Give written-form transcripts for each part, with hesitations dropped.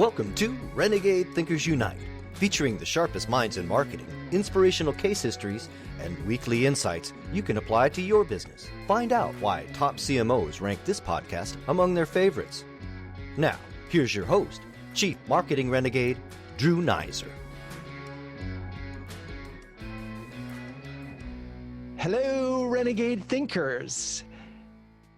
Welcome to Renegade Thinkers Unite, featuring the sharpest minds in marketing, inspirational case histories, and weekly insights you can apply to your business. Find out why top CMOs rank this podcast among their favorites. Now, here's your host, Chief Marketing Renegade, Drew Nizer. Hello, Renegade Thinkers.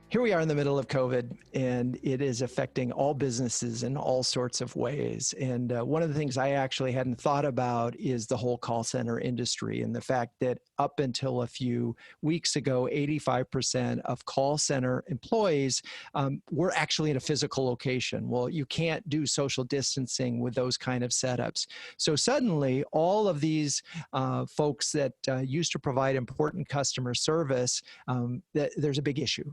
Here we are in the middle of COVID, and it is affecting all businesses in all sorts of ways. And one of the things I actually hadn't thought about is the whole call center industry and the fact that up until a few weeks ago, 85% of call center employees were actually in a physical location. Well, you can't do social distancing with those kind of setups. So suddenly, all of these folks that used to provide important customer service, there's a big issue.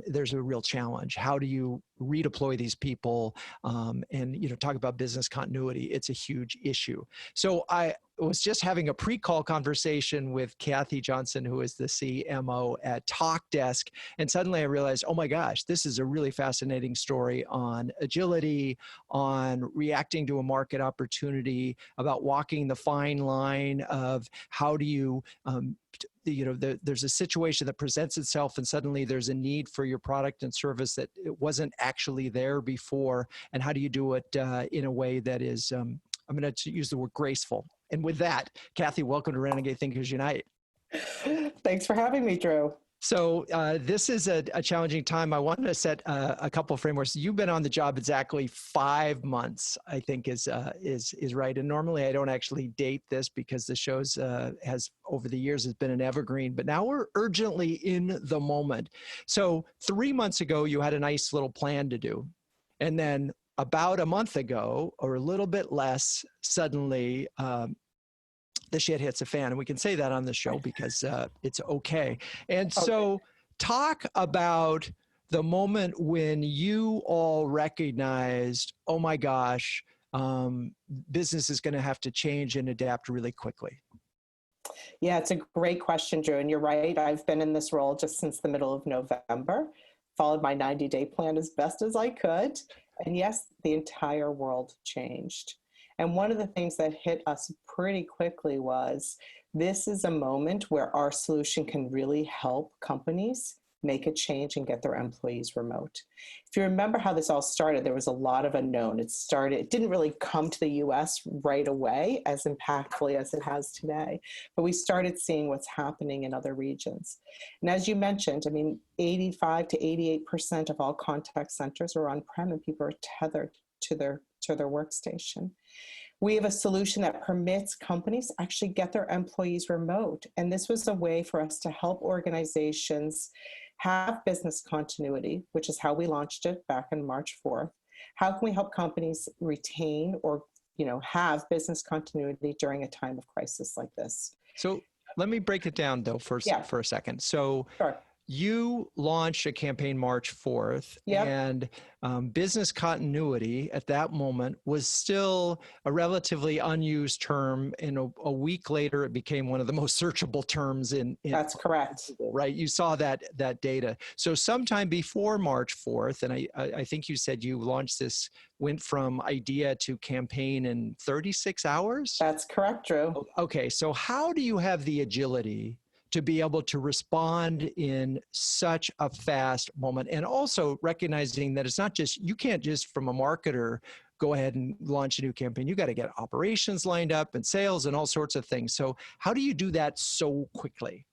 There's a real challenge. How do you redeploy these people and talk about business continuity? It's a huge issue. So I was just having a pre-call conversation with Kathie Johnson, who is the CMO at Talkdesk, and suddenly I realized, oh my gosh, this is a really fascinating story on agility, on reacting to a market opportunity, about walking the fine line of how do you there's a situation that presents itself and suddenly there's a need for your product and service that it wasn't actually there before. And how do you do it in a way that is, I'm going to use the word graceful. And with that, Kathie, welcome to Renegade Thinkers Unite. Thanks for having me, Drew. So this is a challenging time. I wanted to set a couple of frameworks. You've been on the job exactly 5 months, I think is right. And normally I don't actually date this because the show's has over the years has been an evergreen, but now we're urgently in the moment. So 3 months ago, you had a nice little plan to do. And then about a month ago, or a little bit less, suddenly the shit hits the fan. And we can say that on the show because it's okay. And so talk about the moment when you all recognized, oh my gosh, business is going to have to change and adapt really quickly. Yeah, it's a great question, Drew. And you're right. I've been in this role just since the middle of November, followed my 90-day plan as best as I could. And yes, the entire world changed. And one of the things that hit us pretty quickly was this is a moment where our solution can really help companies make a change and get their employees remote. If you remember how this all started, there was a lot of unknown. It didn't really come to the US right away as impactfully as it has today, but we started seeing what's happening in other regions. And as you mentioned, 85 to 88% of all contact centers are on-prem and people are tethered to their workstation. We have a solution that permits companies to actually get their employees remote. And this was a way for us to help organizations have business continuity, which is how we launched it back on March 4th. How can we help companies retain or have business continuity during a time of crisis like this? So let me break it down though for a second. So sure. You launched a campaign March 4th, yep. And business continuity at that moment was still a relatively unused term. And a week later, it became one of the most searchable terms in That's correct. Right? You saw that data. So sometime before March 4th, and I think you said you launched this, went from idea to campaign in 36 hours? That's correct, Drew. Okay, so how do you have the agility to be able to respond in such a fast moment, and also recognizing that it's not just, you can't just from a marketer go ahead and launch a new campaign. You got to get operations lined up and sales and all sorts of things. So how do you do that so quickly?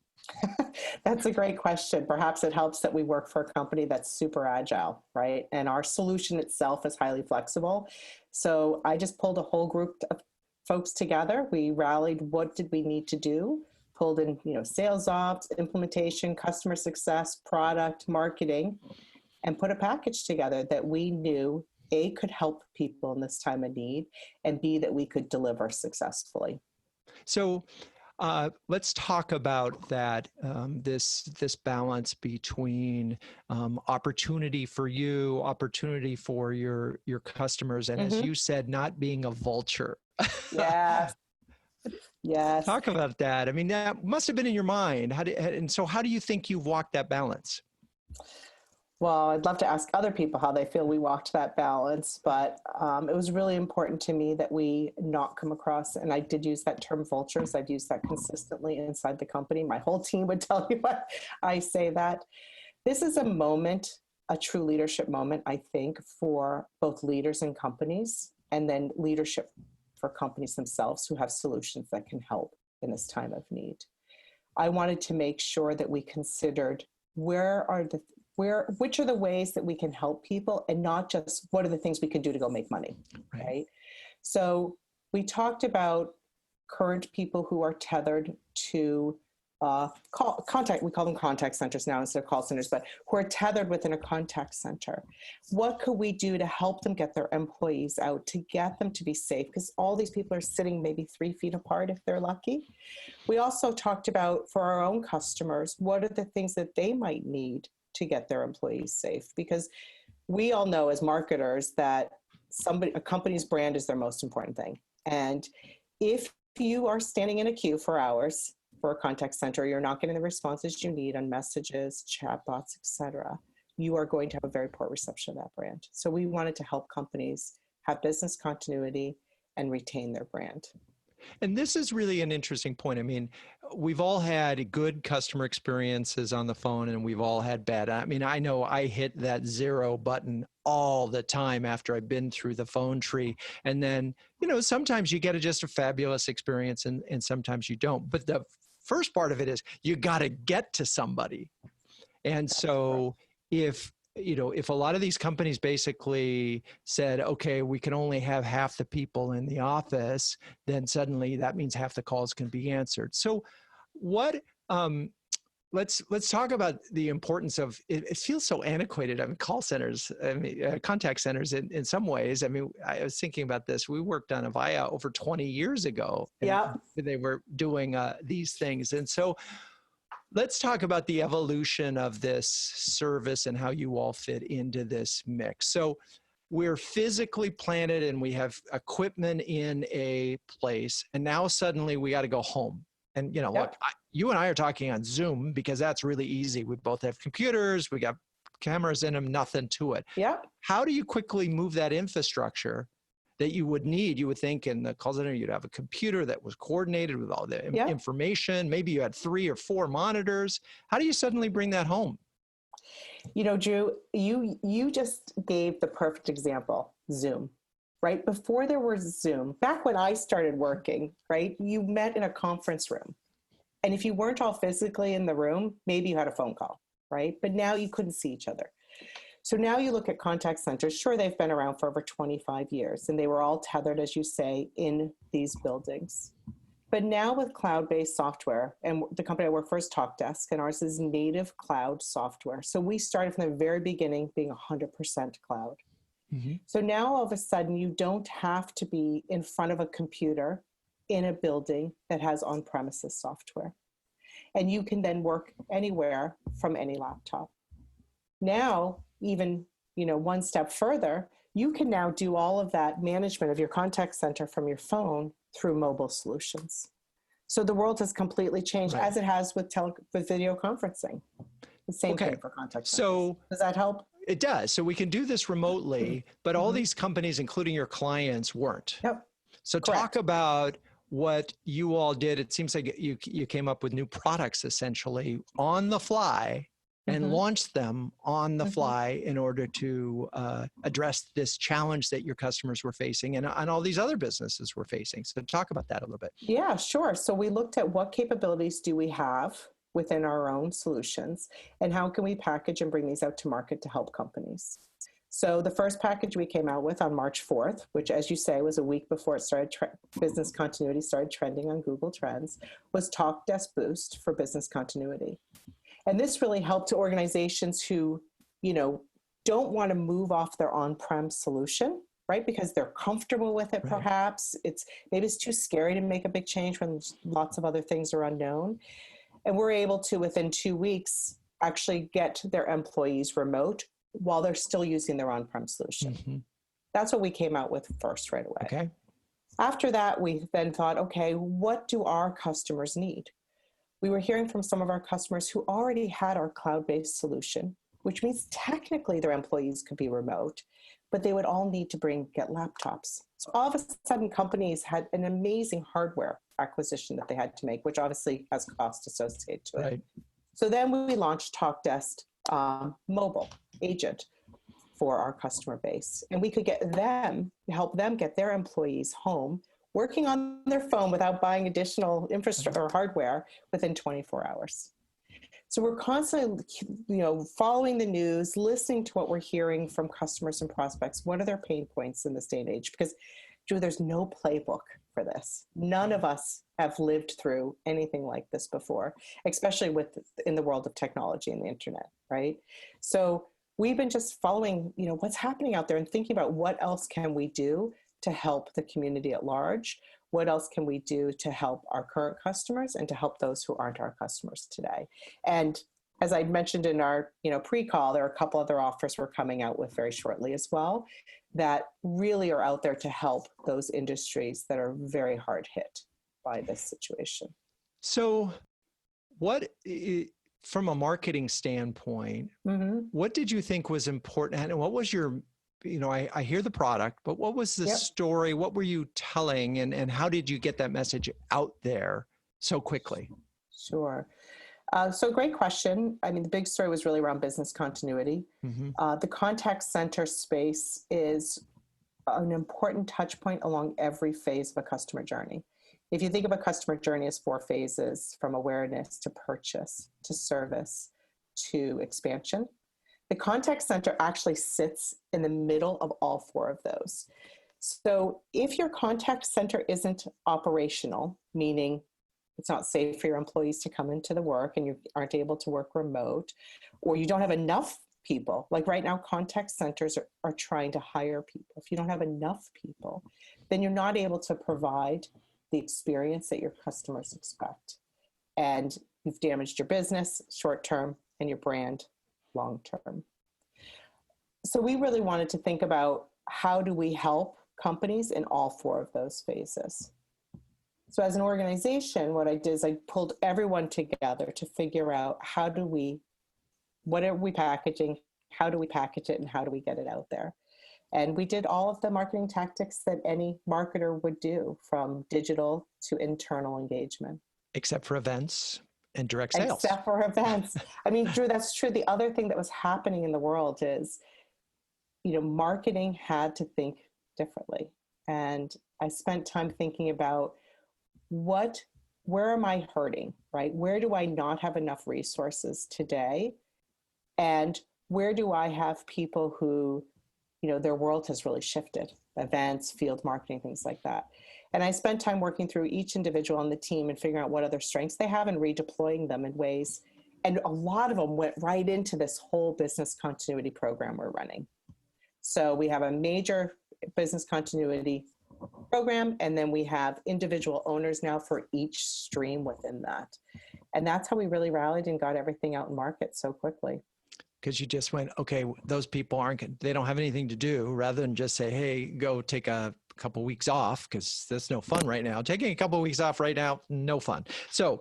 That's a great question. Perhaps it helps that we work for a company that's super agile, right? And our solution itself is highly flexible. So I just pulled a whole group of folks together. We rallied, what did we need to do? Pulled in, sales ops, implementation, customer success, product, marketing, and put a package together that we knew, A, could help people in this time of need, and B, that we could deliver successfully. So let's talk about that, this balance between opportunity for you, opportunity for your customers, and as you said, not being a vulture. Yes. Yes. Talk about that. That must have been in your mind. How do you think you've walked that balance? Well, I'd love to ask other people how they feel we walked that balance, but it was really important to me that we not come across, and I did use that term vultures. I've used that consistently inside the company. My whole team would tell you what I say that. This is a moment, a true leadership moment, I think, for both leaders and companies, and then leadership for companies themselves who have solutions that can help in this time of need. I wanted to make sure that we considered which are the ways that we can help people, and not just what are the things we can do to go make money, right? So we talked about current people who are tethered to contact, we call them contact centers now instead of call centers, but who are tethered within a contact center. What could we do to help them get their employees out, to get them to be safe? Because all these people are sitting maybe 3 feet apart if they're lucky. We also talked about, for our own customers, what are the things that they might need to get their employees safe? Because we all know as marketers that a company's brand is their most important thing. And if you are standing in a queue for hours for a contact center, you're not getting the responses you need on messages, chatbots, etc., you are going to have a very poor reception of that brand. So we wanted to help companies have business continuity and retain their brand. And this is really an interesting point. I mean, we've all had good customer experiences on the phone, and we've all had bad. I mean, I know I hit that 0 button all the time after I've been through the phone tree. And then, sometimes you get just a fabulous experience, and sometimes you don't. But the first part of it is you got to get to somebody. And so if a lot of these companies basically said, okay, we can only have half the people in the office, then suddenly that means half the calls can be answered. So let's talk about the importance of, it feels so antiquated. I mean, call centers, contact centers in some ways. I mean, I was thinking about this. We worked on Avaya over 20 years ago. Yeah. They were doing these things. And so let's talk about the evolution of this service and how you all fit into this mix. So we're physically planted and we have equipment in a place, and now suddenly we got to go home. And, look, you and I are talking on Zoom because that's really easy. We both have computers, we got cameras in them, nothing to it. Yeah. How do you quickly move that infrastructure that you would need? You would think in the call center, you'd have a computer that was coordinated with all the information. Maybe you had 3 or 4 monitors. How do you suddenly bring that home? Drew, you just gave the perfect example, Zoom. Right before there was Zoom, back when I started working, right, you met in a conference room. And if you weren't all physically in the room, maybe you had a phone call, right? But now you couldn't see each other. So now you look at contact centers. Sure, they've been around for over 25 years, and they were all tethered, as you say, in these buildings. But now with cloud-based software, and the company I work for is Talkdesk, and ours is native cloud software. So we started from the very beginning being 100% cloud. Mm-hmm. So now all of a sudden, you don't have to be in front of a computer in a building that has on-premises software. And you can then work anywhere from any laptop. Now, even one step further, you can now do all of that management of your contact center from your phone through mobile solutions. So the world has completely changed, as it has with video conferencing. The same thing for contact centers. So does that help? It does. So we can do this remotely, but all these companies, including your clients, weren't. Yep. So talk about what you all did. It seems like you came up with new products essentially on the fly and launched them on the fly in order to address this challenge that your customers were facing and all these other businesses were facing. So talk about that a little bit. Yeah, sure. So we looked at what capabilities do we have within our own solutions, and how can we package and bring these out to market to help companies. So the first package we came out with on March 4th, which, as you say, was a week before it started business continuity started trending on Google Trends, was Talkdesk Boost for business continuity. And this really helped organizations who, don't want to move off their on-prem solution, right? Because they're comfortable with it, perhaps. Maybe it's too scary to make a big change when lots of other things are unknown. And we're able to, within 2 weeks, actually get their employees remote while they're still using their on-prem solution. Mm-hmm. That's what we came out with first right away. Okay. After that, we then thought, okay, what do our customers need? We were hearing from some of our customers who already had our cloud-based solution, which means technically their employees could be remote, but they would all need to get laptops. So all of a sudden, companies had an amazing hardware acquisition that they had to make, which obviously has cost associated to it. Right. So then we launched Talkdesk mobile agent for our customer base. And we could help them get their employees home, working on their phone without buying additional infrastructure or hardware within 24 hours. So we're constantly, following the news, listening to what we're hearing from customers and prospects. What are their pain points in this day and age? Because, Drew, there's no playbook for this. None of us have lived through anything like this before, especially in the world of technology and the internet, right? So we've been just following, what's happening out there and thinking about what else can we do to help the community at large. What else can we do to help our current customers and to help those who aren't our customers today? And as I mentioned in our pre-call, there are a couple other offers we're coming out with very shortly as well that really are out there to help those industries that are very hard hit by this situation. So from a marketing standpoint, what did you think was important? And what was your I hear the product, but what was the story? What were you telling and how did you get that message out there so quickly? Sure. So great question. I mean, the big story was really around business continuity. The contact center space is an important touch point along every phase of a customer journey. If you think of a customer journey as 4 phases, from awareness to purchase to service to expansion, the contact center actually sits in the middle of all 4 of those. So if your contact center isn't operational, meaning it's not safe for your employees to come into the work and you aren't able to work remote, or you don't have enough people, like right now, contact centers are trying to hire people. If you don't have enough people, then you're not able to provide the experience that your customers expect. And you've damaged your business short-term and your brand long-term. So we really wanted to think about how do we help companies in all 4 of those phases. So as an organization, what I did is I pulled everyone together to figure out what are we packaging, how do we package it, and how do we get it out there? And we did all of the marketing tactics that any marketer would do, from digital to internal engagement. Except for events and direct sales. Except for events. I mean, Drew, that's true. The other thing that was happening in the world is, marketing had to think differently. And I spent time thinking about where am I hurting, right? Where do I not have enough resources today? And where do I have people who, their world has really shifted, events, field marketing, things like that. And I spent time working through each individual on the team and figuring out what other strengths they have and redeploying them in ways. And a lot of them went right into this whole business continuity program we're running. So we have a major business continuity program, and then we have individual owners now for each stream within that. And that's how we really rallied and got everything out in market so quickly. Because you just went, okay, those people they don't have anything to do, rather than just say, hey, go take a couple weeks off, because that's no fun right now. Taking a couple of weeks off right now, no fun. So,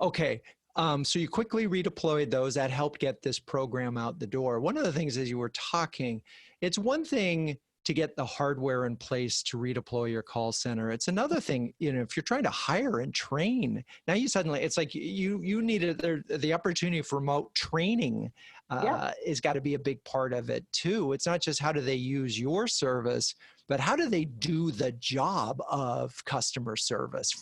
okay. So you quickly redeployed those. That helped get this program out the door. One of the things, as you were talking, it's one thing to get the hardware in place to redeploy your call center. It's another thing, if you're trying to hire and train, now you suddenly, it's like you needed the opportunity for remote training is got to be a big part of it too. It's not just how do they use your service, but how do they do the job of customer service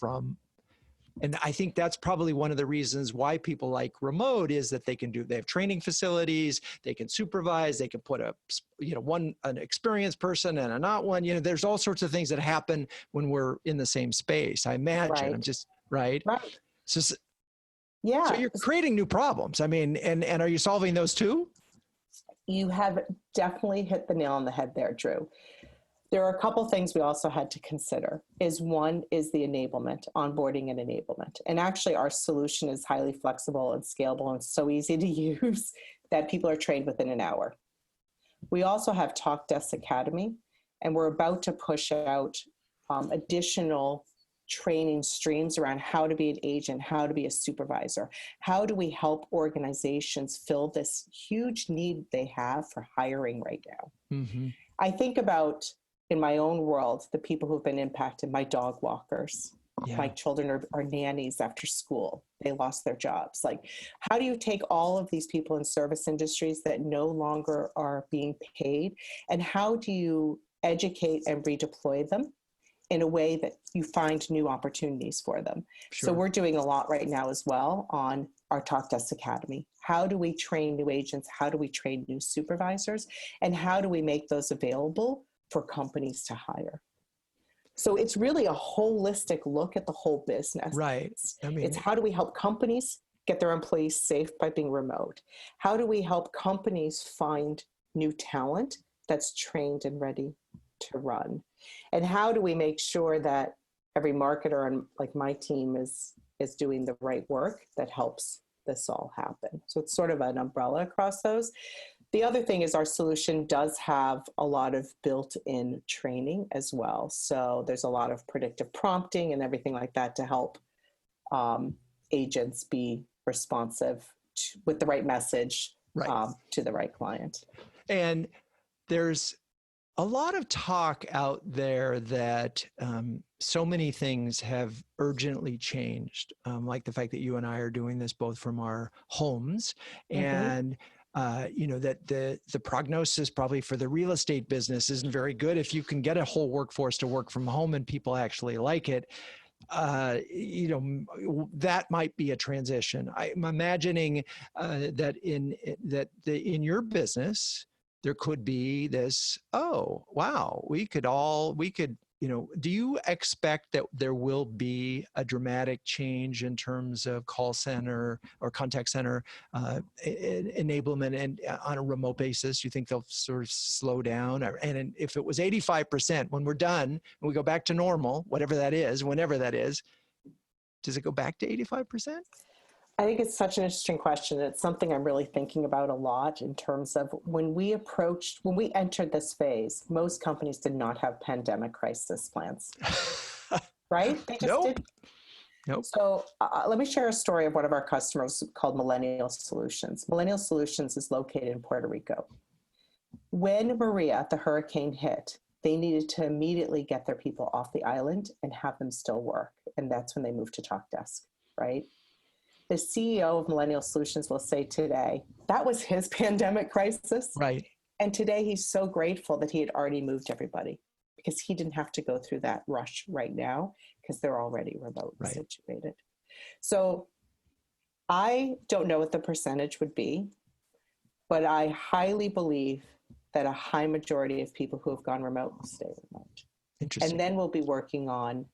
and I think that's probably one of the reasons why people like remote is that they have training facilities, they can supervise, they can put an experienced person and a not one, there's all sorts of things that happen when we're in the same space. I imagine. Right. I'm just right. So Yeah. So you're creating new problems. I mean, and are you solving those too? You have definitely hit the nail on the head there, Drew. There are a couple things we also had to consider. One is the enablement, onboarding and enablement. And actually our solution is highly flexible and scalable and so easy to use that people are trained within an hour. We also have Talkdesk Academy, and we're about to push out additional training streams around how to be an agent, how to be a supervisor. How do we help organizations fill this huge need they have for hiring right now? Mm-hmm. I think about, in my own world, the people who've been impacted, my dog walkers. Yeah. My children are nannies after school. They lost their jobs. Like, how do you take all of these people in service industries that no longer are being paid, and how do you educate and redeploy them in a way that you find new opportunities for them? Sure. So we're doing a lot right now as well on our Talkdesk Academy. How do we train new agents? How do we train new supervisors? And how do we make those available for companies to hire? So it's really a holistic look at the whole business. Right. I mean, it's how do we help companies get their employees safe by being remote? How do we help companies find new talent that's trained and ready to run? And how do we make sure that every marketer and like my team is doing the right work that helps this all happen? So it's sort of an umbrella across those. The other thing is our solution does have a lot of built-in training as well. So there's a lot of predictive prompting and everything like that to help agents be responsive with the right message to the right client. And there's a lot of talk out there that so many things have urgently changed, like the fact that you and I are doing this both from our homes, and that the prognosis probably for the real estate business isn't very good. If you can get a whole workforce to work from home and people actually like it, that might be a transition. I'm imagining that in your business, there could be this, oh, wow, we could, do you expect that there will be a dramatic change in terms of call center or contact center enablement and on a remote basis? You think they'll sort of slow down? And if it was 85%, when we're done and we go back to normal, whatever that is, whenever that is, does it go back to 85%? I think it's such an interesting question. It's something I'm really thinking about a lot in terms of when we entered this phase, most companies did not have pandemic crisis plans, right? They just didn't. Nope. So let me share a story of one of our customers called Millennial Solutions. Millennial Solutions is located in Puerto Rico. When Maria, the hurricane, hit, they needed to immediately get their people off the island and have them still work. And that's when they moved to Talkdesk, right? The CEO of Millennial Solutions will say today, that was his pandemic crisis. Right. And today he's so grateful that he had already moved everybody because he didn't have to go through that rush right now because they're already remote situated. So I don't know what the percentage would be, but I highly believe that a high majority of people who have gone remote will stay remote. Interesting. And then we'll be working on,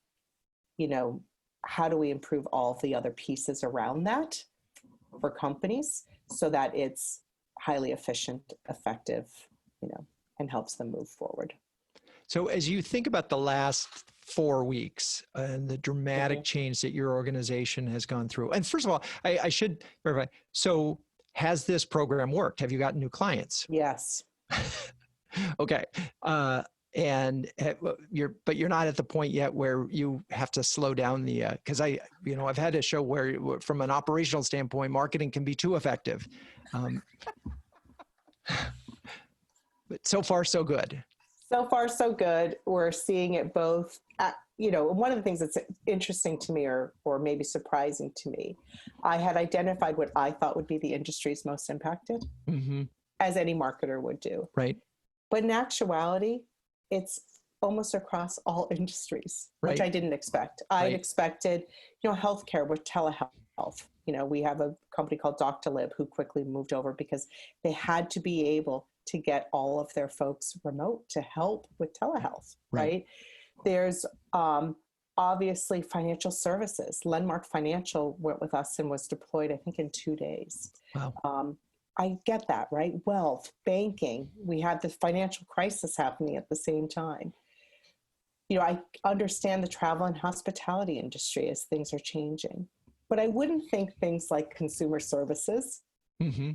how do we improve all of the other pieces around that for companies so that it's highly efficient, effective, and helps them move forward. So as you think about the last 4 weeks and the dramatic change that your organization has gone through, and first of all, I should verify, so has this program worked? Have you gotten new clients? Yes. Okay. But you're not at the point yet where you have to slow down because I've had a show where from an operational standpoint, marketing can be too effective. But so far, so good. So far, so good. We're seeing it both. One of the things that's interesting to me or maybe surprising to me, I had identified what I thought would be the industries most impacted, as any marketer would do. Right. But in actuality, it's almost across all industries, which I didn't expect. I'd expected, healthcare with telehealth. We have a company called Doctolib who quickly moved over because they had to be able to get all of their folks remote to help with telehealth, right? There's obviously financial services. Landmark Financial went with us and was deployed, I think, in 2 days. Wow. I get that, right? Wealth, banking. We had the financial crisis happening at the same time. I understand the travel and hospitality industry as things are changing, but I wouldn't think things like consumer services,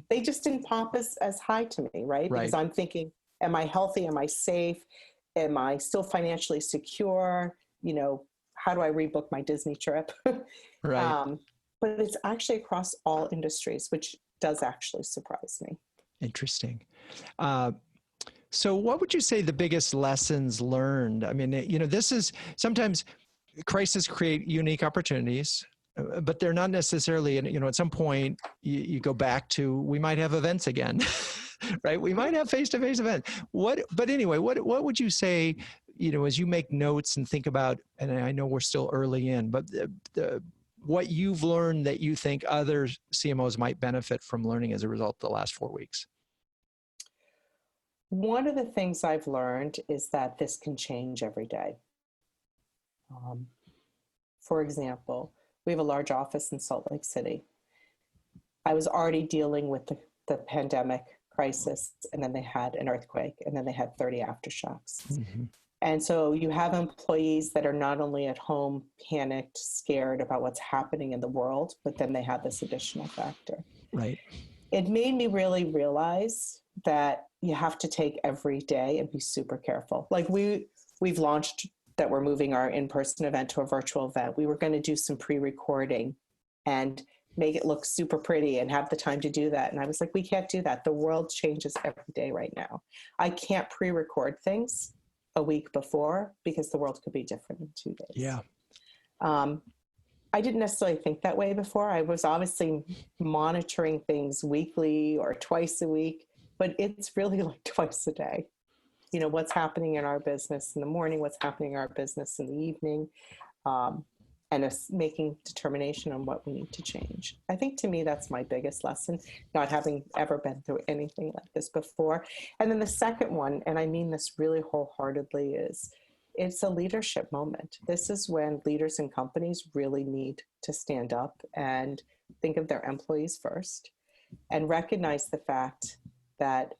they just didn't pop as high to me, right? Because I'm thinking, am I healthy? Am I safe? Am I still financially secure? how do I rebook my Disney trip? Right. But it's actually across all industries, which does actually surprise me. Interesting. Uh, so what would you say the biggest lessons learned? I mean, this is sometimes crises create unique opportunities, but they're not necessarily, at some point you go back to, we might have events again, right? We might have face-to-face events. But anyway, what would you say, as you make notes and think about, and I know we're still early in, but what you've learned that you think other CMOs might benefit from learning as a result of the last 4 weeks? One of the things I've learned is that this can change every day. For example, we have a large office in Salt Lake City. I was already dealing with the pandemic crisis, and then they had an earthquake, and then they had 30 aftershocks. Mm-hmm. And so you have employees that are not only at home panicked, scared about what's happening in the world, but then they have this additional factor. Right. It made me really realize that you have to take every day and be super careful. Like we've launched that we're moving our in-person event to a virtual event. We were going to do some pre-recording and make it look super pretty and have the time to do that. And I was like, we can't do that. The world changes every day right now. I can't pre-record things a week before because the world could be different in 2 days. Yeah. I didn't necessarily think that way before. I was obviously monitoring things weekly or twice a week, but it's really like twice a day. What's happening in our business in the morning, what's happening in our business in the evening, and us making determination on what we need to change. I think to me, that's my biggest lesson, not having ever been through anything like this before. And then the second one, and I mean this really wholeheartedly, is it's a leadership moment. This is when leaders in companies really need to stand up and think of their employees first and recognize the fact that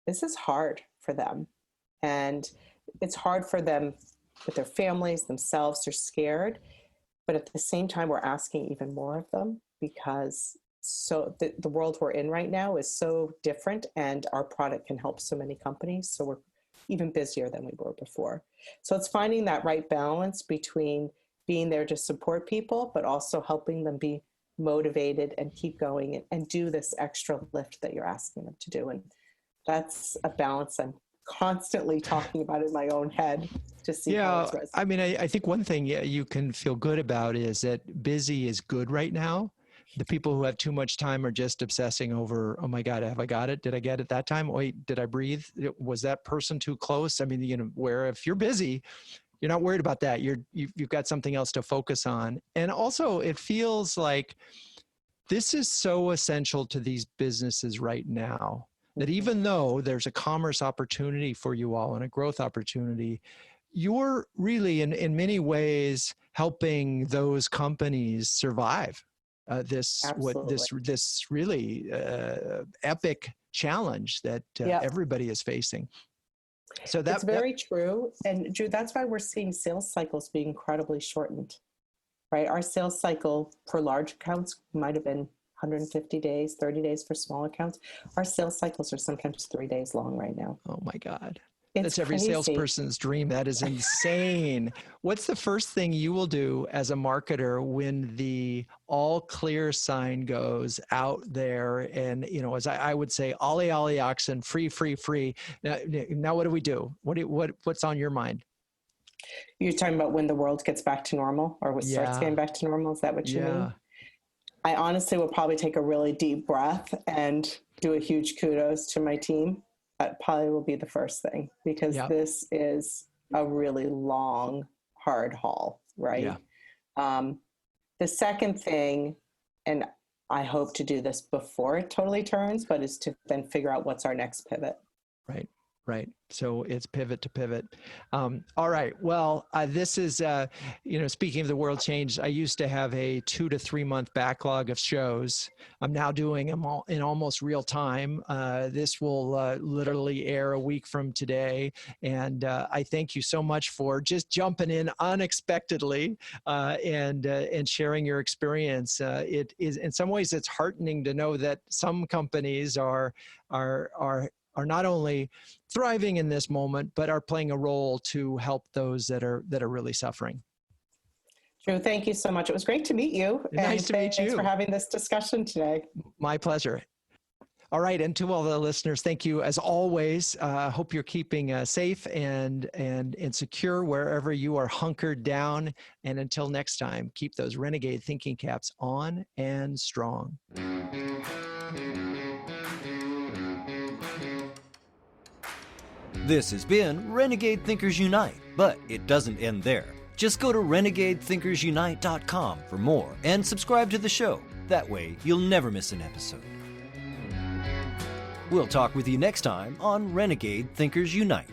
this is hard for them. And it's hard for them with their families, themselves, they're scared. But at the same time, we're asking even more of them because the world we're in right now is so different, and our product can help so many companies. So we're even busier than we were before. So it's finding that right balance between being there to support people, but also helping them be motivated and keep going and do this extra lift that you're asking them to do. And that's a balance I'm constantly talking about in my own head to see how it's resonating. I mean, I think one thing you can feel good about is that busy is good right now. The people who have too much time are just obsessing over, oh my God, have I got it? Did I get it that time? Wait, did I breathe? Was that person too close? I mean, where if you're busy, you're not worried about that. You've got something else to focus on. And also it feels like this is so essential to these businesses right now, that even though there's a commerce opportunity for you all and a growth opportunity, you're really in many ways helping those companies survive this really epic challenge that everybody is facing. So that's very true. And Drew, that's why we're seeing sales cycles being incredibly shortened, right? Our sales cycle for large accounts might have been 150 days, 30 days for small accounts. Our sales cycles are sometimes 3 days long right now. Oh my God. That's every crazy. Salesperson's dream. That is insane. What's the first thing you will do as a marketer when the all clear sign goes out there? And, as I would say, ollie, ollie, oxen, free, free, free. Now what do we do? What's on your mind? You're talking about when the world gets back to normal or starts getting back to normal? Is that what you mean? I honestly will probably take a really deep breath and do a huge kudos to my team. That probably will be the first thing, because this is a really long, hard haul, right? Yeah. The second thing, and I hope to do this before it totally turns, but is to then figure out what's our next pivot. Right. So it's pivot to pivot. All right. Well, this is, speaking of the world change, I used to have a 2 to 3 month backlog of shows. I'm now doing them all in almost real time. This will literally air a week from today. And I thank you so much for just jumping in unexpectedly and sharing your experience. It is, in some ways, it's heartening to know that some companies are not only thriving in this moment, but are playing a role to help those that are really suffering. Drew, thank you so much. It was great to meet you. Nice to meet you. Thanks for having this discussion today. My pleasure. All right, and to all the listeners, thank you as always. Hope you're keeping safe and secure wherever you are hunkered down. And until next time, keep those renegade thinking caps on and strong. This has been Renegade Thinkers Unite, but it doesn't end there. Just go to renegadethinkersunite.com for more and subscribe to the show. That way, you'll never miss an episode. We'll talk with you next time on Renegade Thinkers Unite.